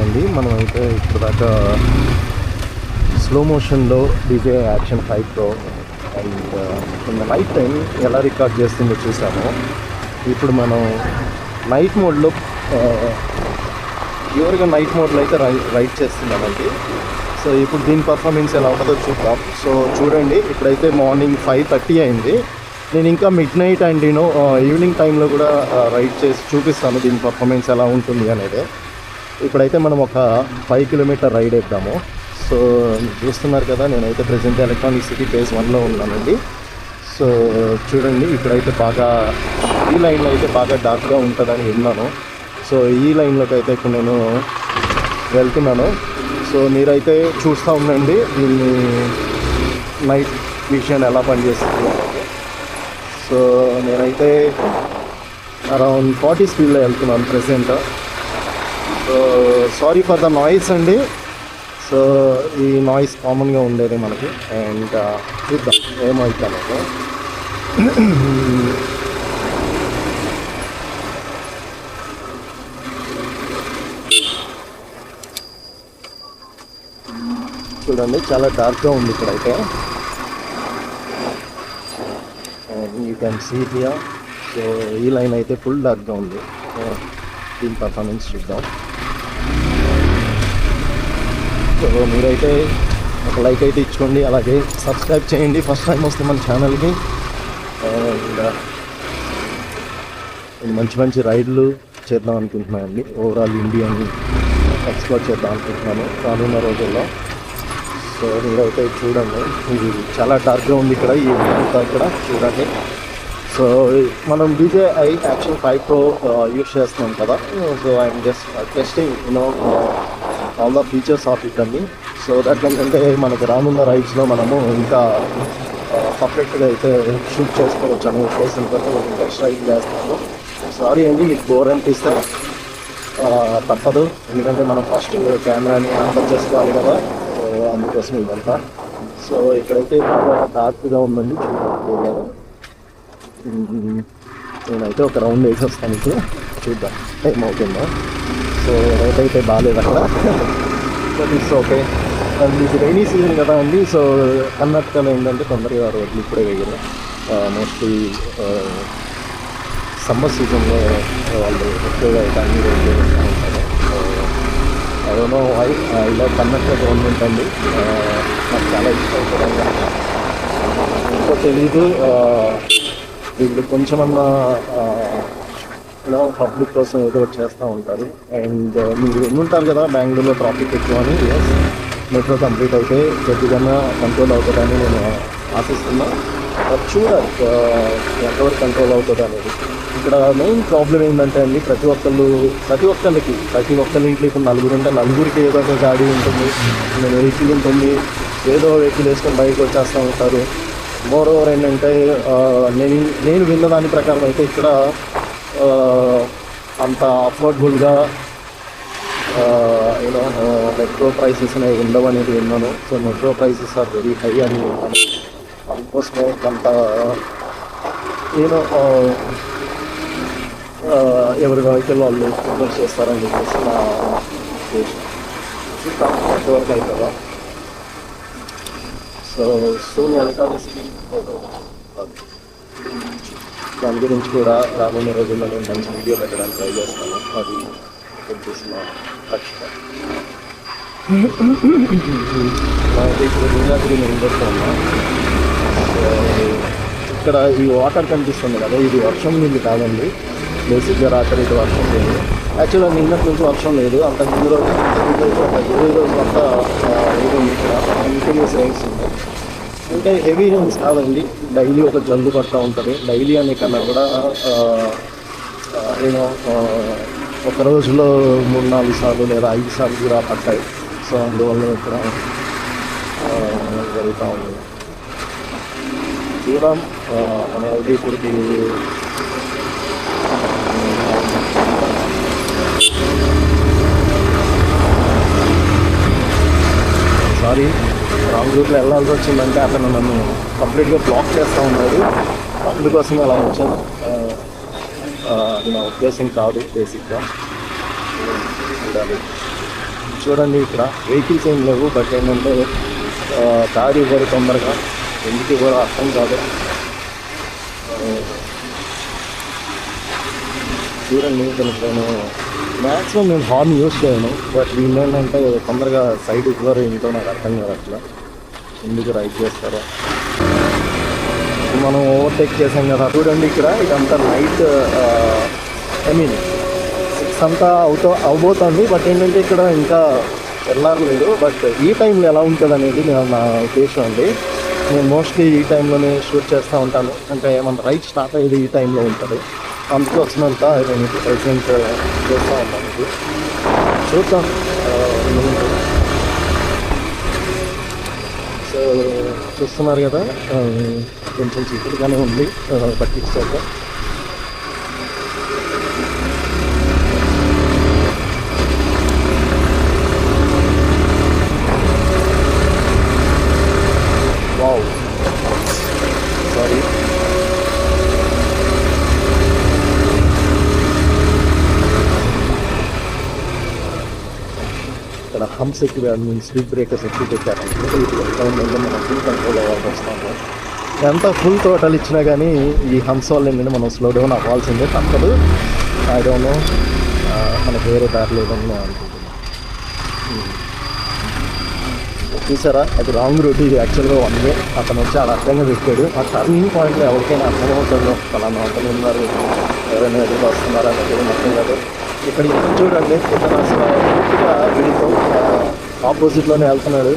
అయిపోయింది. మనం అయితే ఇప్పుడు దాకా స్లో మోషన్లో డీజే యాక్షన్ 5 Pro అండ్ నిన్న నైట్ టైం ఎలా రికార్డ్ చేస్తుందో చూసాము. ఇప్పుడు మనం నైట్ మోడ్లో ప్యూర్గా నైట్ మోడ్లో అయితే రైడ్ చేస్తున్నామండి. సో ఇప్పుడు దీని పర్ఫార్మెన్స్ ఎలా ఉంటుందో చూద్దాం. సో చూడండి, ఇప్పుడైతే మార్నింగ్ 5:30 అయింది. నేను ఇంకా మిడ్ నైట్ అండ్ ఈవినింగ్ టైంలో కూడా రైడ్ చేసి చూపిస్తాను దీని పర్ఫార్మెన్స్ ఎలా ఉంటుంది అనేది. ఇప్పుడైతే మనం ఒక 5 కిలోమీటర్ రైడ్ వేద్దాము. సో చూస్తున్నారు కదా, నేనైతే ప్రజెంట్ ఎలక్ట్రానిక్ సిటీ ఫేజ్ 1లో ఉన్నానండి. సో చూడండి, ఇప్పుడైతే బాగా ఈ లైన్లో అయితే బాగా డార్క్గా ఉంటుందని విన్నాను. సో ఈ లైన్లోకి అయితే ఇప్పుడు నేను వెళ్తున్నాను. సో మీరైతే చూస్తూ ఉండండి దీన్ని నైట్ విజన్ ఎలా పనిచేస్తుంది. సో నేనైతే అరౌండ్ 40 స్పీడ్లో వెళ్తున్నాను present. So sorry for the noise అండి. సో ఈ నాయిస్ కామన్గా ఉండేది మనకి. అండ్ చూద్దాం ఏమవుతాను. చూడండి, చాలా డార్క్గా ఉంది ఇక్కడైతే. You can see here. So ఈ లైన్ అయితే ఫుల్ డార్క్గా ఉంది. దీని పర్ఫార్మెన్స్ చూద్దాం. సో మీరైతే ఒక లైక్ అయితే ఇచ్చుకోండి, అలాగే సబ్స్క్రైబ్ చేయండి ఫస్ట్ టైం వస్తే మన ఛానల్కి. అండ్ మంచి మంచి రైడ్లు చేద్దాం అనుకుంటున్నానండి. ఓవరాల్ ఇండియాని ఎక్స్ప్లోర్ చేద్దాం అనుకుంటున్నాను రానున్న రోజుల్లో. సో మీరైతే చూడండి, ఇది చాలా డార్క్గా ఉంది ఇక్కడ. ఈ అంతా ఇక్కడ చూడండి. సో మనం DJI యాక్షన్ 5 Pro యూస్ చేస్తున్నాం కదా. So I'm just testing all the features of it అండి. సో దట్ ఏంటంటే మనకు రానున్న రైడ్స్లో మనము ఇంకా పర్ఫెక్ట్గా అయితే షూట్ చేసుకోవచ్చు అనే ఉద్దేశం కోసం నెక్స్ట్ రైడ్ చేస్తాము. సారీ అండి, మీకు బోర్ అనిపిస్తే తప్పదు, ఎందుకంటే మనం ఫస్ట్ కెమెరాని ఆన్ చేసుకోవాలి కదా. సో అందుకోసం ఇదంతా. సో ఇక్కడైతే బాగా డార్క్గా ఉందండి, చూడాలి. నేనైతే ఒక రౌండ్ వేసి వస్తాను ఇప్పుడు, చూద్దాం ఏమవుతుందో. సో రైట్ అయితే బాగాలేదు అక్కడ, బట్ ఇట్స్ ఓకే. అండ్ ఇది రైనీ సీజన్ కదా అండి. సో కర్ణాటకలో ఏంటంటే తొందరగా రోడ్లు ఇప్పుడే వేయరు. మోస్ట్లీ సమ్మర్ సీజన్లో వాళ్ళు ఎక్కువగా అన్ని రోడ్లు వేస్తూ ఉంటారు. I don't know why. ఇలా కర్ణాటక గవర్నమెంట్ అండి నాకు చాలా ఇష్టం కూడా. ఇంకో తెలీదు, వీళ్ళు కొంచెమన్నా పబ్లిక్ కోసం ఏదో ఒకటి చేస్తూ ఉంటారు. అండ్ మీరు ఉంటారు కదా బెంగళూరులో ట్రాఫిక్ ఎక్కువ అని. ఎస్, మెట్రో కంప్లీట్ అయితే కొద్దిగా కంట్రోల్ అవుతుందని నేను ఆశిస్తున్నా. చూడాలి ఎంతవరకు కంట్రోల్ అవుతుంది అనేది. ఇక్కడ మెయిన్ ప్రాబ్లం ఏంటంటే అండి, ప్రతి ఒక్కరి ఇంట్లో ఇప్పుడు నలుగురు ఉంటే నలుగురికి ఏదో ఒక గాడి ఉంటుంది, వెహికల్ ఉంటుంది, ఏదో వెహికల్ వేసుకొని బయటకు వచ్చేస్తూ ఉంటారు. మోర్ ఓవర్ ఏంటంటే నేను విన్న దాని ప్రకారం అయితే ఇక్కడ అంత అఫోర్డబుల్గా మెట్రో ప్రైసెస్ అనేవి ఉండవు అనేది విన్నాను. So metro prices are very high అని విన్నాను. అందుకోసమే అంత ఎవరి వెహికల్ వాళ్ళు ప్రిఫర్ చేస్తారని చెప్పేసి నా ఉద్దేశం. చూద్దాం ఎంతవరకు అవుతుందో. సో సూన్ ఎలక్ట్రానిక్ దాని గురించి కూడా రాబోయే రోజుల్లో నేను మంచి వీడియో పెట్టడానికి ట్రై చేస్తాను. అది వచ్చేసిన లక్ష్యం. ఇప్పుడు గుజరాత్రి నేను చేస్తున్నా. ఇక్కడ ఈ వాటర్ కనిపిస్తుంది కదా, ఇది వర్షం నీళ్ళు కాదండి. బేసిక్గా రాత్రి ఇది వర్షం లేదు. యాక్చువల్గా నిన్నటి నుంచి వర్షం లేదు. అంత ముందు రోజు ఒక 20 రోజులు అంతా ఏది ఇక్కడ కంటిన్యూస్ రైన్స్ ఉంది. అంటే హెవీ రైన్స్ కాదండి, డైలీ ఒక జల్లు పడుతూ ఉంటుంది. డైలీ అనే కన్నా కూడా ఒక రోజులో 3-4 సార్లు లేదా 5 సార్లు కూడా పడతాయి. సో అందువల్ల ఇక్కడ జరుగుతూ ఉంది. చూద్దాం అనేది ఇప్పటికి సారీ రాంగ్ రూట్లో వెళ్ళాల్సి వచ్చిందంటే అతను నన్ను కంప్లీట్గా బ్లాక్ చేస్తూ ఉన్నాడు. అందుకోసం అలా వచ్చాను. అది నా ఉద్దేశం కాదు. బేసిక్గా చూడాలి. చూడండి ఇక్కడ వెహికల్స్ ఏం లేవు, బట్ ఏంటంటే దారి ఇవ్వరు తొందరగా, ఎందుకు ఇవ్వరో అర్థం కాదు. చూడండి నేను మ్యాక్సిమం నేను హార్న్ యూస్ చేయను, బట్ వీళ్ళు ఏంటంటే తొందరగా సైడ్ ఇవ్వరు, ఏంటో నాకు అర్థం కాదు అట్లా ఎందుకు రైడ్ చేస్తారో. మనం ఓవర్టేక్ చేసాం కదా, చూడండి ఇక్కడ ఇదంతా నైట్, ఐ మీన్ 6 అంతా అవబోతుంది, బట్ ఏంటంటే ఇక్కడ ఇంకా వెళ్ళలేదు. బట్ ఈ టైంలో ఎలా ఉంటుంది అనేది నా ఉద్దేశం అండి. నేను మోస్ట్లీ ఈ టైంలోనే షూట్ చేస్తూ ఉంటాను, అంటే మన రైడ్ స్టార్ట్ అయ్యేది ఈ టైంలో ఉంటుంది, అందుకు వచ్చినంత నేను ప్రజెంట్ చేస్తూ ఉన్నాను. ఇది చూద్దాం. సో చూస్తున్నారు కదా, కొంచెం చీకటిగానే ఉంది, పట్టించాక వావ్ సారీ. ఇక్కడ హంప్స్ ఎక్కువ స్పీడ్ బ్రేకర్స్ ఎక్కువ పెట్టారంటే మనం ఫుల్ కంట్రోల్ అవ్వాల్సి వస్తాము. ఎంత ఫుల్ టోటల్ ఇచ్చినా కానీ ఈ హంప్స్ వల్ల ఏంటంటే మనం స్లో డౌన్ అవ్వాల్సిందే, తప్పదు. ఐ డోంట్ నో, మనకు వేరే దారి లేదని నేను అనుకుంటున్నాను. చూసారా, అది రాంగ్ రూట్, ఇది యాక్చువల్గా 1 వే. అతను వచ్చి చాలా అర్థంగా పెట్టాడు. ఆ టర్నింగ్ పాయింట్లో ఎవరికైనా అర్థమవుతుందో ఫలానా అతను ఉన్నారు, ఎవరైనా ఎదురు వస్తున్నారు అనేది మొత్తం కాదు. ఇక్కడ ఇతను చూడండి, ఇతను అసలు పూర్తిగా వీడితో ఆపోజిట్లోనే వెళ్తున్నాడు.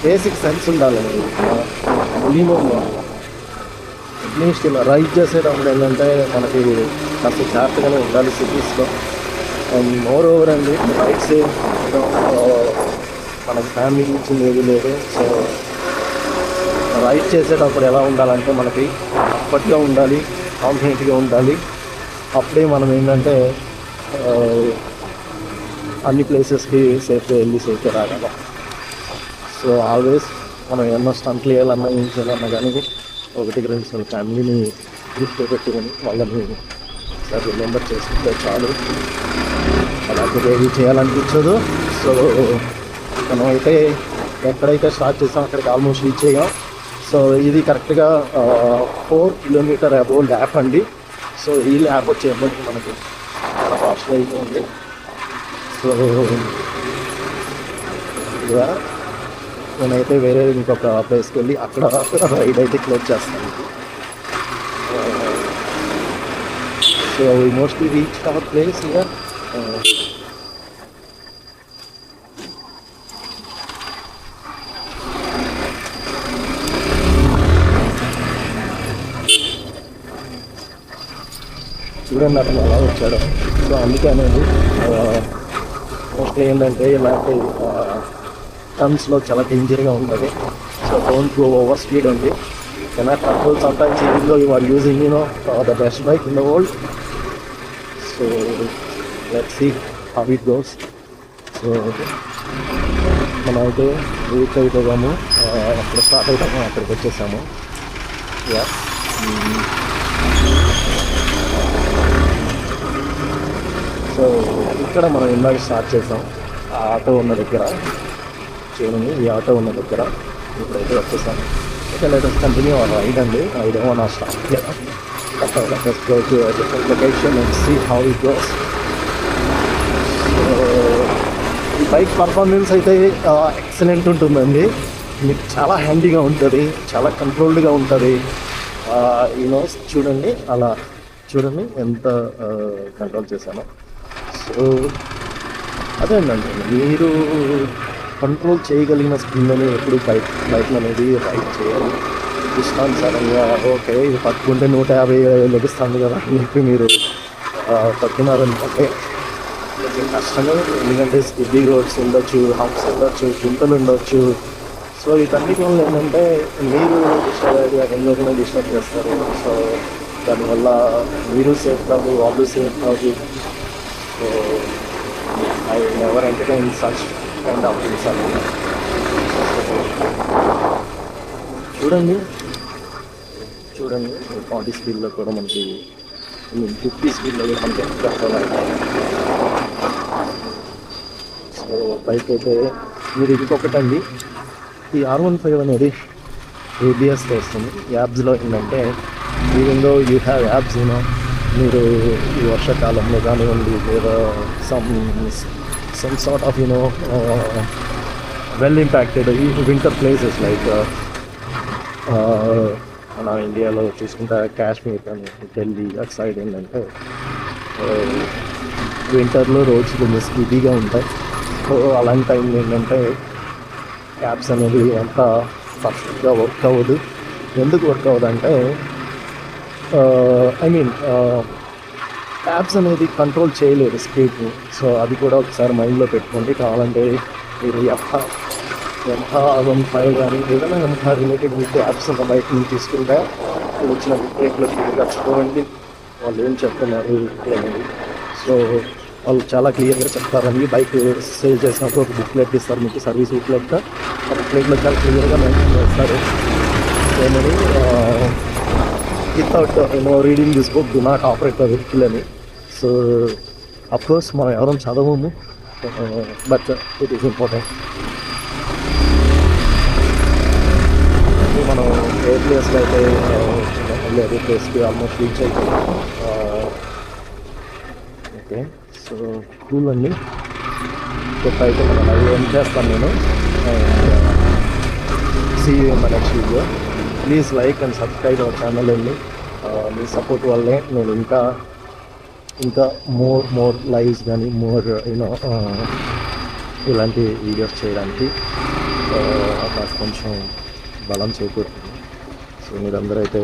బేసిక్ సెన్స్ ఉండాలి మినిమంలో. అట్లీస్ట్ ఇలా రైడ్ చేసేటప్పుడు ఏంటంటే మనకి కాస్త జాగ్రత్తగానే ఉండాలి సిటీస్లో. అండ్ మోర్ ఓవర్ అండి, రైడ్స్ మనకి ఫ్యామిలీ ఇచ్చింది ఏది లేదు. సో రైడ్ చేసేటప్పుడు ఎలా ఉండాలంటే మనకి కంఫర్ట్గా ఉండాలి, కాన్ఫిడెంట్గా ఉండాలి. అప్పుడే మనం ఏంటంటే అన్ని ప్లేసెస్కి సేఫ్గా వెళ్ళి సేఫ్గా రాగలం. సో ఆల్వేస్ మనం ఎన్నో స్టంట్లు వేయాలన్నా ఏం చేయాలన్నా కానీ 1-2 ఫ్యామిలీని గుర్తు పెట్టుకొని వాళ్ళని సార్ రిమెంబర్ చేసుకుంటే చాలు. అలాంటిది ఏది చేయాలనిపించదు. సో మనం అయితే ఎక్కడైతే స్టార్ట్ చేసాం అక్కడికి ఆల్మోస్ట్ రీచ్ అయ్యాం. సో ఇది కరెక్ట్గా 4 కిలోమీటర్ అబోవ్ ల్యాప్ అండి. సో ఈ ల్యాప్ వచ్చేప్పటికి మనకి చాలా ఫాస్ట్గా అయిపోయింది. సో ఇలా నేనైతే వేరే ఇంకొక ప్లేస్కి వెళ్ళి అక్కడ రైడ్ అయితే క్లోజ్ చేస్తాను. So we mostly reach our place year. చూడండి అతను అలా వచ్చాడు. సో అందుకే అనేది మోస్ట్లీ ఏంటంటే ఇలాంటి టర్న్స్లో చాలా డేంజర్గా ఉంటుంది. So don't go over speed అండి. Cannot control sometimes even though you are using the best bike in the world. So let's see how it goes. So మనం అయితే రీచ్ అయిపోయాము, అక్కడ స్టార్ట్ అవుతాము, అక్కడికి వచ్చేసాము. యా సో ఇక్కడ మనం ఇందాక స్టార్ట్ చేసాం ఆ ఆటో ఉన్న దగ్గర. చూడండి, ఈ ఆటో ఉన్న దగ్గర ఇప్పుడైతే వచ్చేసాము. Okay, let us continue our ride అండి. I don't want to stop here. Let us go to a different location and see how it goes. ఈ బైక్ పర్ఫార్మెన్స్ అయితే ఎక్సలెంట్ ఉంటుందండి. మీకు చాలా హ్యాండీగా ఉంటుంది, చాలా కంట్రోల్డ్గా ఉంటుంది. యూనో చూడండి, అలా చూడండి ఎంత కంట్రోల్ చేశాను. సో అదేంటండి, మీరు కంట్రోల్ చేయగలిగిన స్పీడ్ని ఎప్పుడు బైక్ అనేది రైడ్ చేయాలి. ఇష్టానుసారంగా ఓకే ఇది పట్టుకుంటే 150 లెగిస్తుంది కదా అని చెప్పి మీరు పట్టుకున్నారనుకుంటే కొంచెం కష్టమే. ఎందుకంటే స్కిడ్డీ రోడ్స్ ఉండొచ్చు, హంప్స్ ఉండొచ్చు, గుంతలు ఉండొచ్చు. సో వీటన్నిటి వల్ల ఏంటంటే మీరు డిస్టర్బ్ అయ్యి ఎంజాయ్గా డిస్టర్బ్ చేస్తారు. సో దానివల్ల మీరు సేఫ్ కాదు, వాళ్ళు సేఫ్ కాదు. So I never entertain such kind of things అని. చూడండి 40 స్పీడ్లో కూడా మనకి 50 స్పీడ్లో కూడా మనకి కంట్రోల్ అవుతాయి. సో బైక్ అయితే మీరు ఇంకొకటండి, ఈ R15 అనేది ABSతో వస్తుంది. యాబ్స్లో ఏంటంటే even though you have abs మీరు ఈ వర్షాకాలంలో కానివ్వండి లేదా some sort of well impacted ఈ వింటర్ ప్లేసెస్ లైక్ మన ఇండియాలో చూసుకుంటే కాశ్మీర్ కానీ ఢిల్లీ అటు సైడ్ ఏంటంటే వింటర్లో రోడ్స్ కొంచెం స్కిడ్డీగా ఉంటాయి. సో అలాంటి టైంలో ఏంటంటే యాప్స్ అనేది అంత పర్ఫెక్ట్గా వర్క్ అవ్వదు. ఎందుకు వర్క్ అవ్వదు అంటే ఐ మీన్ యాప్స్ అనేది కంట్రోల్ చేయలేదు స్పీడ్ని. సో అది కూడా ఒకసారి మైండ్లో పెట్టుకోండి. కావాలంటే మీరు M15 కానీ ఏదైనా M15 రిలేటెడ్ మీకు యాప్స్ ఉన్న బైక్ నుంచి తీసుకుంటే వచ్చిన బ్రేక్లో ఖర్చుకోండి. వాళ్ళు ఏం చెప్తున్నారు అనేది. సో వాళ్ళు చాలా క్లియర్గా చెప్తారండి. బైక్ సేల్ చేసినప్పుడు ఒక బుక్లెట్ ఇస్తారు మీకు, సర్వీస్ బుక్లెట్. ఆ బుక్లెట్లో చాలా క్లియర్గా మెన్షన్ చేస్తారు ఏమని, without reading this book do not operate the vehicle అని. సో అఫ్కోర్స్ మనం ఎవరం చదవము, బట్ ఇట్ ఈస్ ఇంపార్టెంట్. మనం ఏ ప్లేస్లో అయితే మళ్ళీ అదే ప్లేస్కి ఆల్మోస్ట్ రీచ్ అయిపోయింది. ఓకే, సో కూల్ అండి. అయితే మనం లైవ్ ఏం చేస్తాను నేను. See you in my next video. Please like and subscribe our channel అండి. మీ సపోర్ట్ వల్లే నేను ఇంకా మోర్ లైవ్స్ కానీ ఇలాంటి వీడియోస్ చేయడానికి నాకు కొంచెం బలం చేకూరుతుంది. సో మీరందరూ అయితే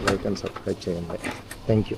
లైక్ అండ్ సబ్స్క్రైబ్ చేయండి. Thank you.